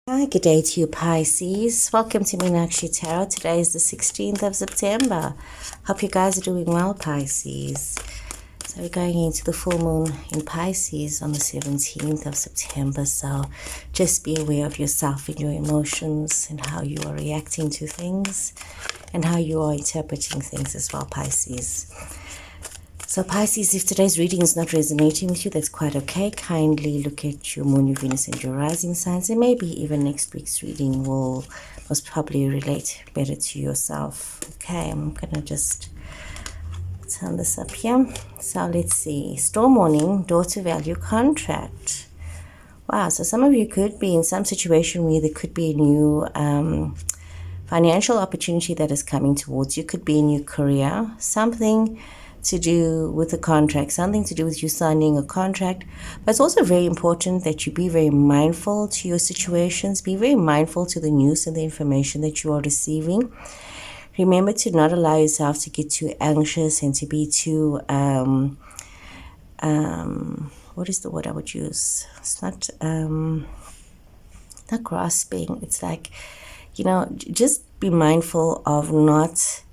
Hi, good day to you, Pisces. Welcome to Meenakshi Tarot. Today is the 16th of September. Hope you guys are doing well, Pisces. So we're going into the full moon in Pisces on the 17th of September. So just be aware of yourself and your emotions and how you are reacting to things and how you are interpreting things as well, Pisces. So Pisces, if today's reading is not resonating with you, that's quite okay. Kindly look at your moon, your Venus, and your rising signs, and maybe even next week's reading will most probably relate better to yourself. Okay, I'm gonna just turn this up here. So let's see. Storm warning, daughter value contract. Wow, so some of you could be in some situation where there could be a new financial opportunity that is coming towards you. Could be a new career, something to do with a contract, something to do with you signing a contract. But it's also very important that you be very mindful to your situations, be very mindful to the news and the information that you are receiving. Remember to not allow yourself to get too anxious and to be too, what is the word I would use? It's not grasping. It's like, just be mindful of not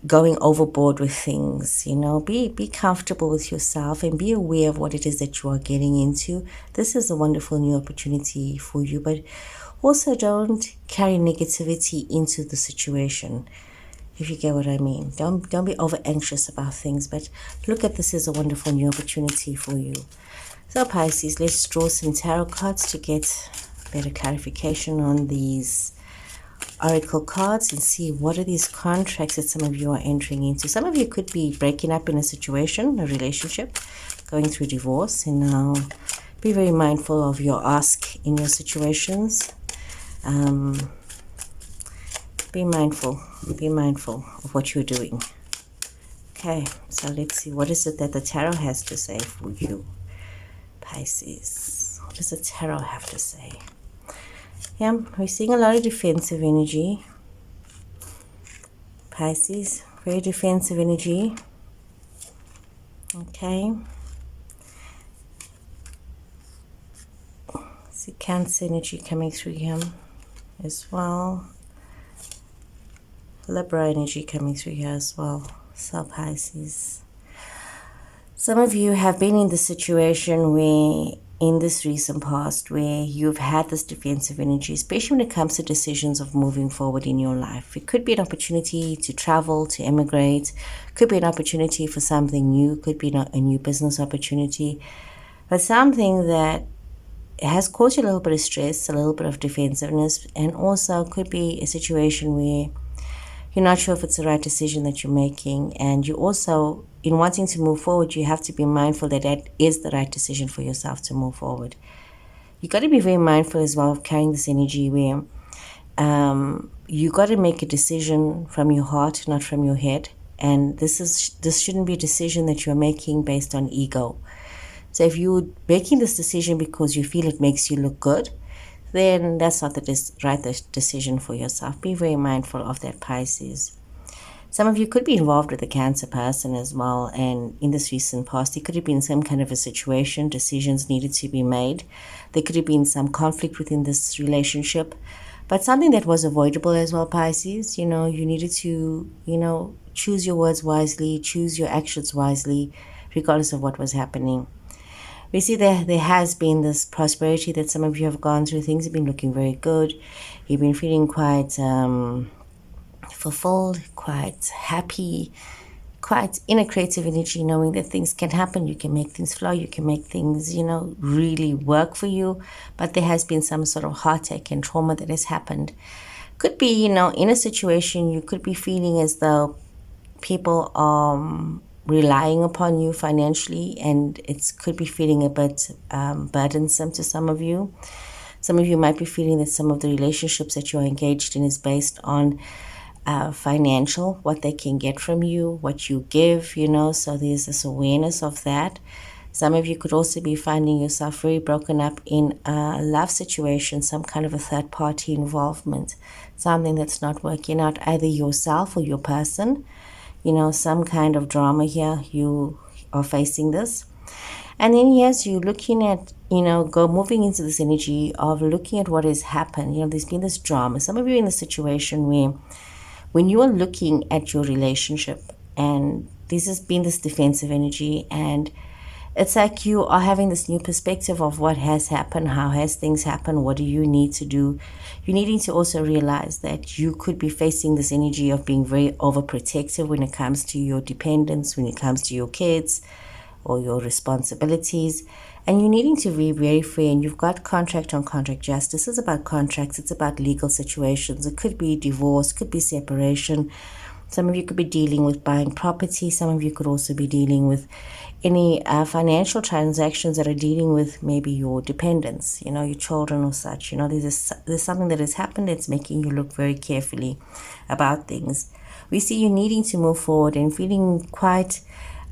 going overboard with things. Be comfortable with yourself and be aware of what it is that you are getting into. This is a wonderful new opportunity for you, but also don't carry negativity into the situation, if you get what I mean. Don't be over anxious about things, but look at this as a wonderful new opportunity for you. So Pisces, let's draw some tarot cards to get better clarification on these oracle cards and see what are these contracts that some of you are entering into. Some of you could be breaking up in a situation, a relationship, going through divorce, and now be very mindful of your ask in your situations. Be mindful of what you're doing. Okay, so let's see, what is it that the tarot has to say for you, Pisces? What does the tarot have to say? Yeah, we're seeing a lot of defensive energy. Pisces, very defensive energy. Okay. See Cancer energy coming through here as well. Libra energy coming through here as well. So Pisces, some of you have been in the situation where in this recent past where you've had this defensive energy, especially when it comes to decisions of moving forward in your life. It could be an opportunity to travel, to immigrate, could be an opportunity for something new, could be a new business opportunity, but something that has caused you a little bit of stress, a little bit of defensiveness, and also could be a situation where you're not sure if it's the right decision that you're making, and you also, in wanting to move forward, you have to be mindful that that is the right decision for yourself to move forward. You got to be very mindful as well of carrying this energy where you got to make a decision from your heart, not from your head, and this shouldn't be a decision that you're making based on ego. So if you're making this decision because you feel it makes you look good, then that's not the right decision for yourself. Be very mindful of that, Pisces. Some of you could be involved with a Cancer person as well, and in this recent past, it could have been some kind of a situation, decisions needed to be made. There could have been some conflict within this relationship, but something that was avoidable as well, Pisces. You needed to, choose your words wisely, choose your actions wisely, regardless of what was happening. We see that there has been this prosperity that some of you have gone through. Things have been looking very good. You've been feeling quite fulfilled, quite happy, quite in a creative energy, knowing that things can happen. You can make things flow. You can make things, really work for you. But there has been some sort of heartache and trauma that has happened. Could be, in a situation you could be feeling as though people are relying upon you financially, and it could be feeling a bit burdensome to some of you. Some of you might be feeling that some of the relationships that you're engaged in is based on financial, what they can get from you, what you give, so there's this awareness of that. Some of you could also be finding yourself very broken up in a love situation, some kind of a third party involvement, something that's not working out, either yourself or your person. Some kind of drama here, you are facing this. And then yes, you're looking at, moving into this energy of looking at what has happened. There's been this drama. Some of you are in a situation where when you are looking at your relationship, and this has been this defensive energy, and it's like you are having this new perspective of what has happened, how has things happened, what do you need to do. You're needing to also realize that you could be facing this energy of being very overprotective when it comes to your dependents, when it comes to your kids or your responsibilities. And you're needing to be very fair, and you've got contract on contract justice. This is about contracts, it's about legal situations. It could be divorce, could be separation. Some of you could be dealing with buying property. Some of you could also be dealing with any financial transactions that are dealing with maybe your dependents, your children or such. There's something that has happened that's making you look very carefully about things. We see you needing to move forward and feeling quite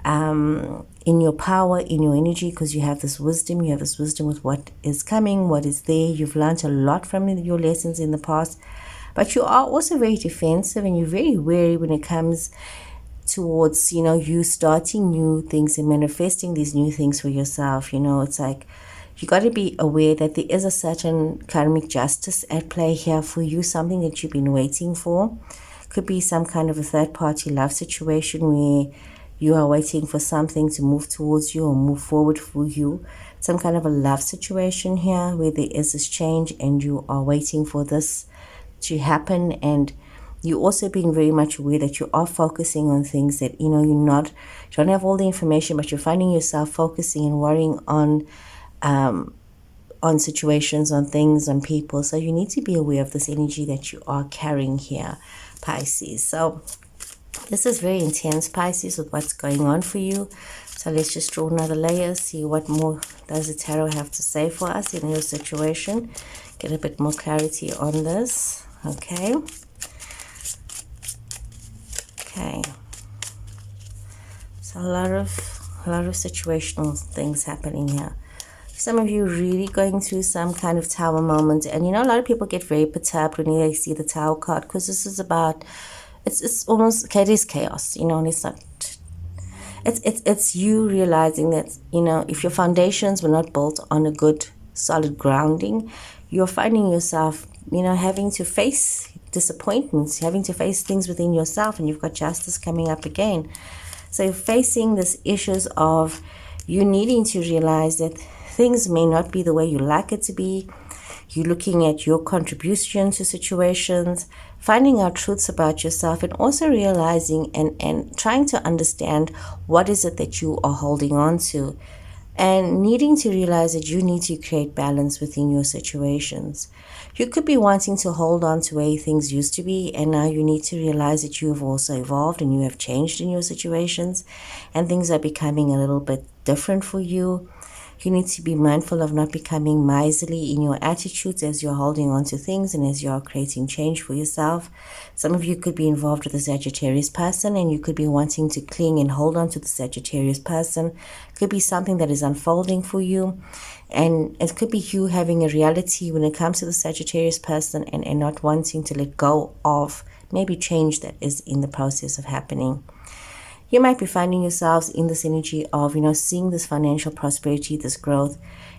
in your power, in your energy, because you have this wisdom. You have this wisdom with what is coming, what is there. You've learned a lot from your lessons in the past. But you are also very defensive, and you're very wary when it comes towards, you starting new things and manifesting these new things for yourself. It's like you got to be aware that there is a certain karmic justice at play here for you, something that you've been waiting for. Could be some kind of a third-party love situation where you are waiting for something to move towards you or move forward for you. Some kind of a love situation here where there is this change and you are waiting for this to happen. And you're also being very much aware that you are focusing on things that, you don't have all the information, but you're finding yourself focusing and worrying on situations, on things, on people. So you need to be aware of this energy that you are carrying here, Pisces. So this is very intense, Pisces, with what's going on for you. So let's just draw another layer, see what more does the tarot have to say for us in your situation. Get a bit more clarity on this. Okay. So a lot of situational things happening here. Some of you really going through some kind of tower moment, and a lot of people get very perturbed when they see the tower card, because this is about, it's almost, okay, it is chaos, and it's not, it's you realizing that, if your foundations were not built on a good solid grounding, you're finding yourself, having to face disappointments, having to face things within yourself, and you've got justice coming up again. So you're facing these issues of you needing to realize that things may not be the way you like it to be. You're looking at your contribution to situations, finding out truths about yourself, and also realizing and trying to understand what is it that you are holding on to, and needing to realize that you need to create balance within your situations. You could be wanting to hold on to where things used to be, and now you need to realize that you have also evolved and you have changed in your situations, and things are becoming a little bit different for you. You need to be mindful of not becoming miserly in your attitudes as you're holding on to things and as you're creating change for yourself. Some of you could be involved with a Sagittarius person, and you could be wanting to cling and hold on to the Sagittarius person. Could be something that is unfolding for you, and it could be you having a reality when it comes to the Sagittarius person and not wanting to let go of maybe change that is in the process of happening. You might be finding yourselves in this energy of, seeing this financial prosperity, this growth,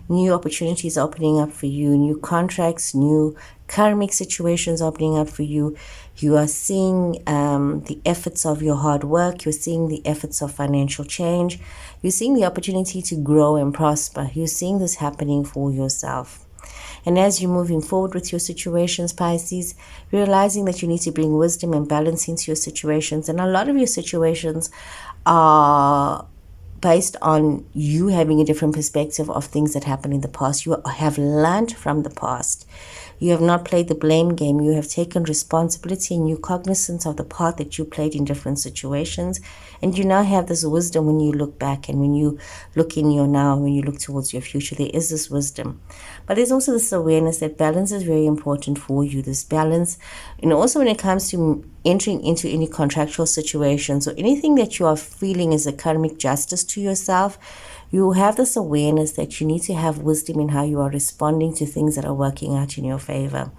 new opportunities opening up for you, new contracts, new karmic situations opening up for you. You are seeing the efforts of your hard work. You're seeing the efforts of financial change. You're seeing the opportunity to grow and prosper. You're seeing this happening for yourself. And as you're moving forward with your situations, Pisces, realizing that you need to bring wisdom and balance into your situations. And a lot of your situations are based on you having a different perspective of things that happened in the past. You have learned from the past. You have not played the blame game. You have taken responsibility and you're cognizant of the part that you played in different situations. And you now have this wisdom when you look back and when you look in your now, when you look towards your future, there is this wisdom. But there's also this awareness that balance is very important for you, this balance. And also when it comes to entering into any contractual situations or anything that you are feeling is a karmic justice to yourself, you have this awareness that you need to have wisdom in how you are responding to things that are working out in your favor.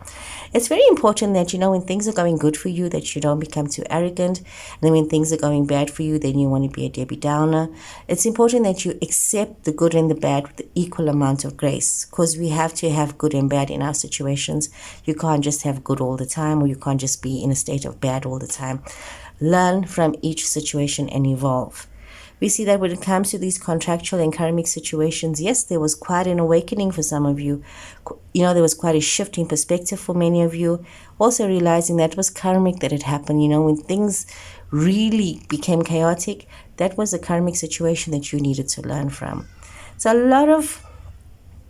It's very important that, when things are going good for you, that you don't become too arrogant. And then when things are going bad for you, then you want to be a Debbie Downer. It's important that you accept the good and the bad with the equal amount of grace, because we have to have good and bad in our situations. You can't just have good all the time, or you can't just be in a state of bad all the time. Learn from each situation and evolve. We see that when it comes to these contractual and karmic situations, yes, there was quite an awakening for some of you. There was quite a shift in perspective for many of you. Also realizing that it was karmic that it happened. When things really became chaotic, that was a karmic situation that you needed to learn from. So a lot of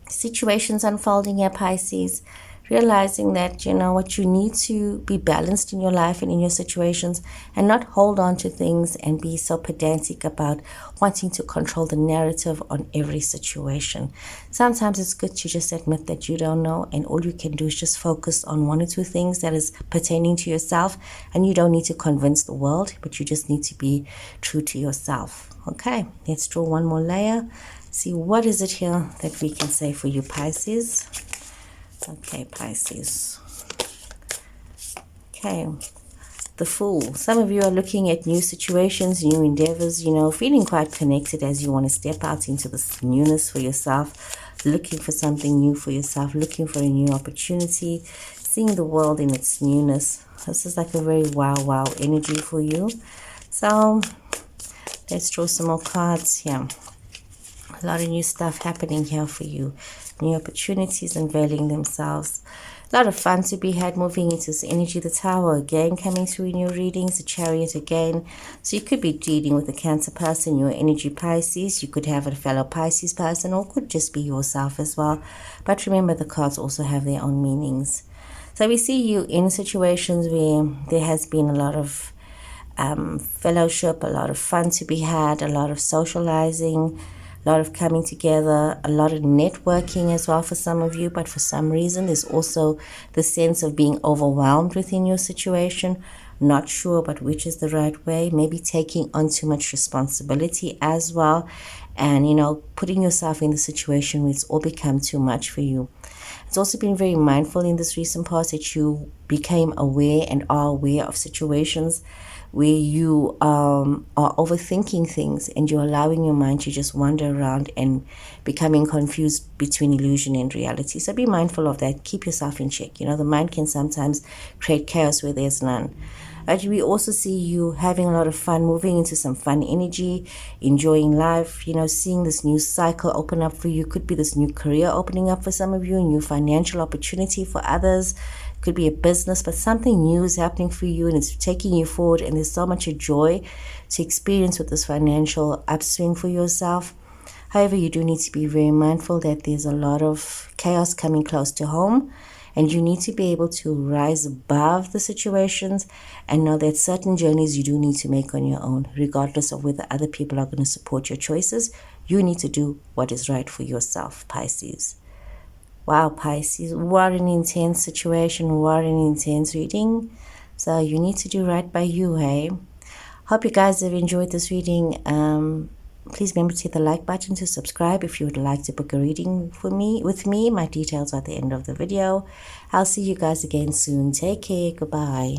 situations unfolding here, Pisces. Realizing that, what you need to be balanced in your life and in your situations, and not hold on to things and be so pedantic about wanting to control the narrative on every situation. Sometimes it's good to just admit that you don't know, and all you can do is just focus on one or two things that is pertaining to yourself, and you don't need to convince the world, but you just need to be true to yourself. Okay, let's draw one more layer. See what is it here that we can say for you, Pisces. Okay, Pisces. Okay, the Fool. Some of you are looking at new situations, new endeavors, feeling quite connected as you want to step out into this newness for yourself, looking for something new for yourself, looking for a new opportunity, seeing the world in its newness. This is like a very wow energy for you. So let's draw some more cards here. A lot of new stuff happening here for you. New opportunities unveiling themselves. A lot of fun to be had moving into this energy. The Tower again coming through in your readings. The Chariot again. So you could be dealing with a Cancer person, your energy Pisces. You could have a fellow Pisces person, or could just be yourself as well. But remember, the cards also have their own meanings. So we see you in situations where there has been a lot of fellowship, a lot of fun to be had, a lot of socializing, a lot of coming together, a lot of networking as well for some of you. But for some reason, there's also the sense of being overwhelmed within your situation, not sure about which is the right way, maybe taking on too much responsibility as well, and, putting yourself in the situation where it's all become too much for you. It's also been very mindful in this recent past that you became aware and are aware of situations where you are overthinking things, and you're allowing your mind to just wander around and becoming confused between illusion and reality. So be mindful of that. Keep yourself in check. The mind can sometimes create chaos where there's none. But we also see you having a lot of fun, moving into some fun energy, enjoying life, seeing this new cycle open up for you. Could be this new career opening up for some of you, a new financial opportunity for others. Could be a business, but something new is happening for you and it's taking you forward, and there's so much joy to experience with this financial upswing for yourself. However, you do need to be very mindful that there's a lot of chaos coming close to home, and you need to be able to rise above the situations and know that certain journeys you do need to make on your own, regardless of whether other people are going to support your choices. You need to do what is right for yourself, Pisces. Wow, Pisces, what an intense situation, what an intense reading. So you need to do right by you, hey? Hope you guys have enjoyed this reading. Please remember to hit the like button, to subscribe if you would like to book a reading with me. My details are at the end of the video. I'll see you guys again soon. Take care. Goodbye.